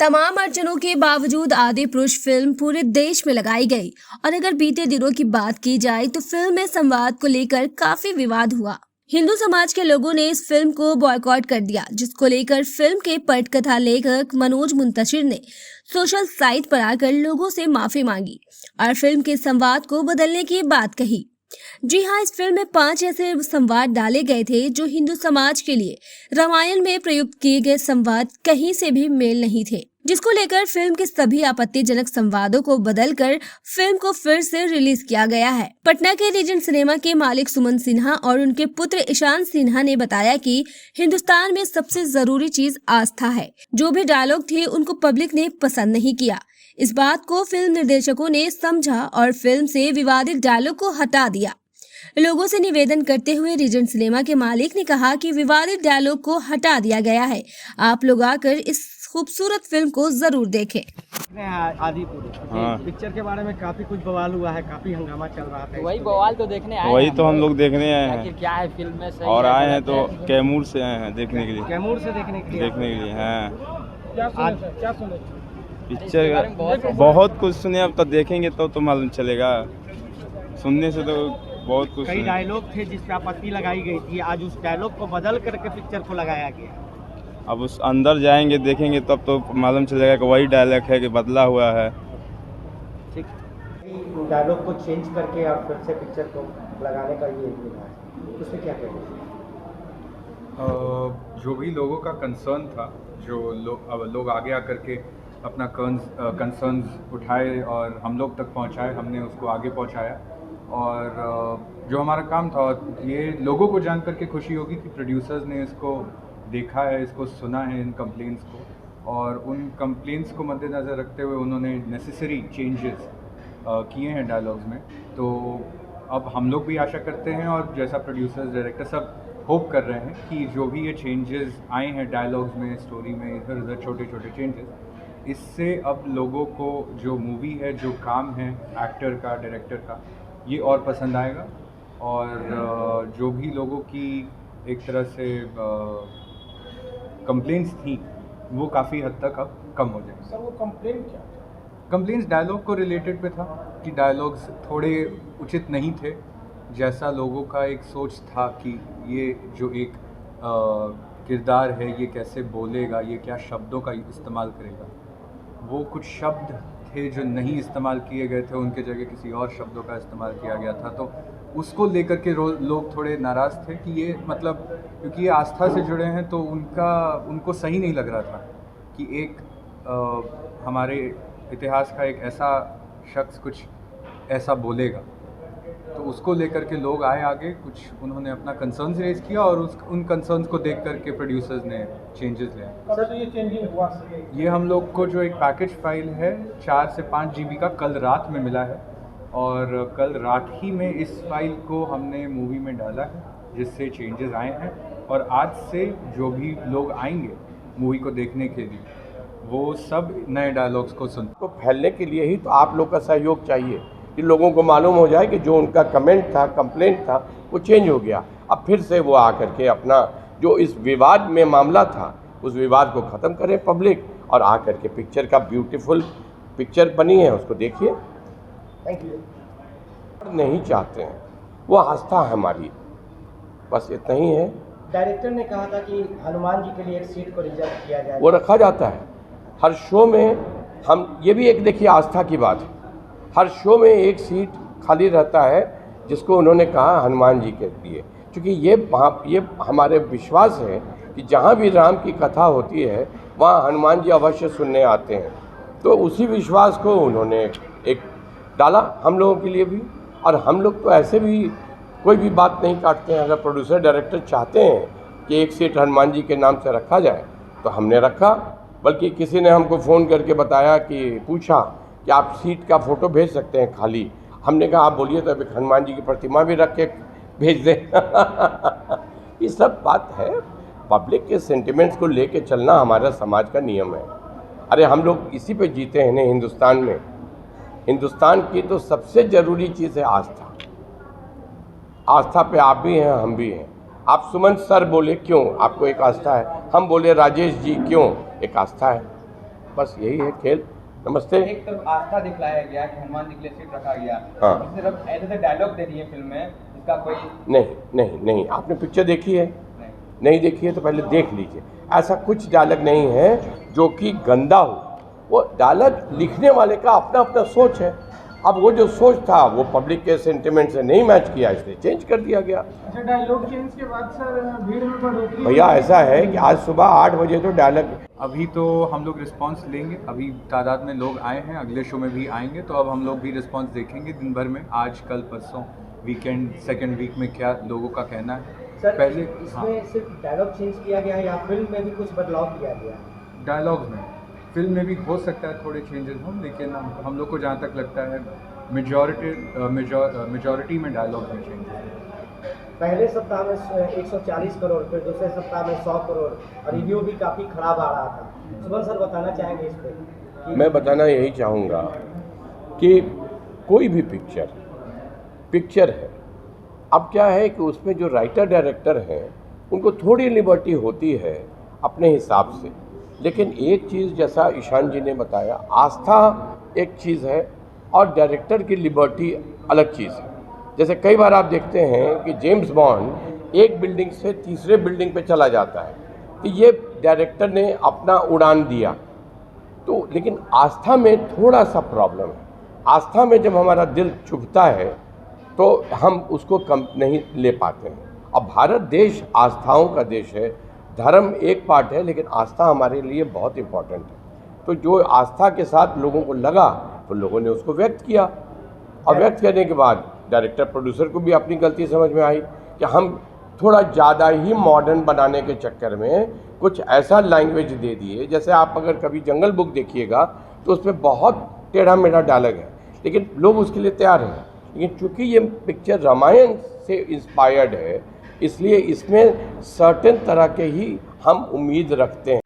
तमाम अड़चनों के बावजूद आदि पुरुष फिल्म पूरे देश में लगाई गई। और अगर बीते दिनों की बात की जाए तो फिल्म में संवाद को लेकर काफी विवाद हुआ। हिंदू समाज के लोगों ने इस फिल्म को बॉयकॉट कर दिया, जिसको लेकर फिल्म के पटकथा लेखक मनोज मुंतशिर ने सोशल साइट पर आकर लोगों से माफी मांगी और फिल्म के संवाद को बदलने की बात कही। जी हाँ, इस फिल्म में 5 ऐसे संवाद डाले गए थे जो हिंदू समाज के लिए रामायण में प्रयुक्त किए गए संवाद कहीं से भी मेल नहीं थे, जिसको लेकर फिल्म के सभी आपत्तिजनक संवादों को बदलकर फिल्म को फिर से रिलीज किया गया है। पटना के रीजेंट सिनेमा के मालिक सुमन सिन्हा और उनके पुत्र ईशान सिन्हा ने बताया कि हिंदुस्तान में सबसे जरूरी चीज आस्था है। जो भी डायलॉग थे उनको पब्लिक ने पसंद नहीं किया। इस बात को फिल्म निर्देशकों ने समझा और फिल्म से विवादित डायलॉग को हटा दिया। लोगों से निवेदन करते हुए रीजेंट सिनेमा के मालिक ने कहा कि विवादित डायलॉग को हटा दिया गया है। आप लोग आकर इस खूबसूरत फिल्म को जरूर देखें। पिक्चर के बारे में काफी कुछ बवाल हुआ है, काफी हंगामा चल रहा था। वही बवाल तो देखने आए, वही तो हम लोग देखने आए हैं। क्या है फिल्म में सही और आए हैं तो कैमूर से आए हैं देखने के लिए। कैमूर से देखने के लिए हाँ। क्या सुने पिक्चर बहुत कुछ सुने, अब तो देखेंगे तो मालूम चलेगा। सुनने से तो बहुत कुछ। कई डायलॉग थे जिस पे आपत्ति लगाई गई थी, आज उस डायलॉग को बदल करके पिक्चर को लगाया गया। अब उस अंदर जाएंगे देखेंगे तब तो मालूम चलेगा कि वही डायलॉग है कि बदला हुआ है। ठीक, डायलॉग को चेंज करके और फिर से पिक्चर को लगाने का ये है, उसमें क्या कहेंगे? जो भी लोगों का कंसर्न था, जो लोग आगे आकर के अपना कंसर्न्स उठाए और हम लोग तक पहुंचाए, हमने उसको आगे पहुंचाया। और जो हमारा काम था, ये लोगों को जान करके खुशी होगी कि प्रोड्यूसर्स ने इसको देखा है, इसको सुना है, इन कंप्लेंट्स को, और उन कंप्लेंट्स को मद्देनज़र रखते हुए उन्होंने नेसेसरी चेंजेस किए हैं डायलॉग्स में। तो अब हम लोग भी आशा करते हैं और जैसा प्रोड्यूसर्स डायरेक्टर सब होप कर रहे हैं कि जो भी ये चेंजेस आए हैं डायलॉग्स में, स्टोरी में, इधर उधर छोटे छोटे चेंजेस, इससे अब लोगों को जो मूवी है, जो काम है एक्टर का, डायरेक्टर का, ये और पसंद आएगा। और जो भी लोगों की एक तरह से कंप्लेंट्स थी वो काफ़ी हद तक अब कम हो जाएंगे। सर, वो कंप्लेंट क्या? कंप्लेंट्स डायलॉग को रिलेटेड पे था कि डायलॉग्स थोड़े उचित नहीं थे, जैसा लोगों का एक सोच था कि ये जो एक किरदार है ये कैसे बोलेगा, ये क्या शब्दों का इस्तेमाल करेगा। वो कुछ शब्द थे जो नहीं इस्तेमाल किए गए थे, उनके जगह किसी और शब्दों का इस्तेमाल किया गया था। तो उसको लेकर के लोग थोड़े नाराज़ थे कि ये मतलब, क्योंकि ये आस्था से जुड़े हैं तो उनको सही नहीं लग रहा था कि एक हमारे इतिहास का एक ऐसा शख्स कुछ ऐसा बोलेगा। तो उसको लेकर के लोग आए आगे, कुछ उन्होंने अपना कंसर्न्स रेज किया और उन कंसर्न्स को देख करके प्रोड्यूसर्स ने चेंजेस ले आए। सर, तो ये चेंजिंग हुआ? ये हम लोग को जो एक पैकेज फाइल है 4 से 5 GB का कल रात में मिला है, और कल रात ही में इस फाइल को हमने मूवी में डाला है, जिससे चेंजेस आए हैं। और आज से जो भी लोग आएंगे मूवी को देखने के लिए, वो सब नए डायलॉग्स को सुन तो फैलने के लिए ही तो आप लोग का सहयोग चाहिए कि लोगों को मालूम हो जाए कि जो उनका कमेंट था, कंप्लेंट था, वो चेंज हो गया। अब फिर से वो आकर के अपना जो इस विवाद में मामला था, उस विवाद को ख़त्म करें पब्लिक, और आकर के पिक्चर का ब्यूटीफुल पिक्चर बनी है उसको देखिए। Thank you. नहीं चाहते हैं, वो आस्था है हमारी, बस इतना ही है। डायरेक्टर ने कहा था कि हनुमान जी के लिए एक सीट को रिजर्व किया जाए, वो रखा जाता है हर शो में। हम ये भी एक देखिए आस्था की बात है, हर शो में एक सीट खाली रहता है जिसको उन्होंने कहा हनुमान जी के लिए, क्योंकि ये हमारे विश्वास है कि जहाँ भी राम की कथा होती है वहाँ हनुमान जी अवश्य सुनने आते हैं। तो उसी विश्वास को उन्होंने एक डाला हम लोगों के लिए भी। और हम लोग तो ऐसे भी कोई भी बात नहीं काटते हैं। अगर प्रोड्यूसर डायरेक्टर चाहते हैं कि एक सीट हनुमान जी के नाम से रखा जाए तो हमने रखा। बल्कि किसी ने हमको फ़ोन करके बताया कि पूछा कि आप सीट का फ़ोटो भेज सकते हैं खाली। हमने कहा आप बोलिए तो एक हनुमान जी की प्रतिमा भी रख के भेज दें। ये सब बात है, पब्लिक के सेंटिमेंट्स को लेके चलना हमारा समाज का नियम है। अरे हम लोग इसी पे जीते हैं ना हिंदुस्तान में। हिंदुस्तान की तो सबसे ज़रूरी चीज़ है आस्था। आस्था पे आप भी हैं, हम भी हैं। आप सुमन सर बोले क्यों, आपको एक आस्था है। हम बोले राजेश जी क्यों, एक आस्था है। बस यही है खेल। नमस्ते। एक तरफ आस्था दिखलाया गया कि हनुमान जी के लिए सीट रखा गया, हाँ। दूसरी तरफ ऐसे डायलॉग दे दिए फिल्म में जिसका कोई नहीं, आपने पिक्चर देखी है? नहीं देखी है तो पहले देख लीजिए। ऐसा कुछ डायलॉग नहीं है जो कि गंदा हो, वो डायलॉग लिखने वाले का अपना अपना सोच है। अब वो जो सोच था वो पब्लिक के सेंटिमेंट से नहीं मैच किया, इसलिए चेंज कर दिया गया। अच्छा, डायलॉग चेंज के बाद सर भीड़ में बढ़ोतरी? भैया ऐसा है कि आज सुबह 8 बजे तो डायलॉग अभी तो हम लोग रिस्पांस लेंगे, अभी तादाद में लोग आए हैं, अगले शो में भी आएंगे, तो अब हम लोग भी रिस्पांस देखेंगे दिन भर में, आज कल परसों वीकेंड सेकंड वीक में क्या लोगों का कहना है। सर पहले इसमें सिर्फ डायलॉग चेंज किया गया है या फिल्म में भी कुछ बदलाव किया गया है? डायलॉग्स में, फिल्म में भी हो सकता है थोड़े चेंजेस हों, लेकिन हम लोग को जहाँ तक लगता है मेजॉरिटी में डायलॉग में चेंजेस। पहले सप्ताह में 140 करोड़, फिर दूसरे सप्ताह में 100 करोड़ और रिव्यू भी काफ़ी खराब आ रहा था। सुमन सर बताना चाहेंगे इस पर? मैं बताना यही चाहूँगा कि कोई भी पिक्चर है, अब क्या है कि उसमें जो राइटर डायरेक्टर हैं उनको थोड़ी लिबर्टी होती है अपने हिसाब से, लेकिन एक चीज़ जैसा ईशान जी ने बताया, आस्था एक चीज़ है और डायरेक्टर की लिबर्टी अलग चीज़ है। जैसे कई बार आप देखते हैं कि जेम्स बॉन्ड एक बिल्डिंग से तीसरे बिल्डिंग पे चला जाता है, तो ये डायरेक्टर ने अपना उड़ान दिया, तो लेकिन आस्था में थोड़ा सा प्रॉब्लम है। आस्था में जब हमारा दिल चुभता है तो हम उसको कम नहीं ले पाते हैं। अब भारत देश आस्थाओं का देश है, धर्म एक पार्ट है, लेकिन आस्था हमारे लिए बहुत इम्पोर्टेंट है। तो जो आस्था के साथ लोगों को लगा तो लोगों ने उसको व्यक्त किया, और व्यक्त करने के बाद डायरेक्टर प्रोड्यूसर को भी अपनी गलती समझ में आई कि हम थोड़ा ज़्यादा ही मॉडर्न बनाने के चक्कर में कुछ ऐसा लैंग्वेज दे दिए। जैसे आप अगर कभी जंगल बुक देखिएगा तो उसमें बहुत टेढ़ा मेढ़ा डायलॉग है, लेकिन लोग उसके लिए तैयार हैं। लेकिन चूँकि ये पिक्चर रामायण से इंस्पायर्ड है, इसलिए इसमें सर्टेन तरह के ही हम उम्मीद रखते हैं।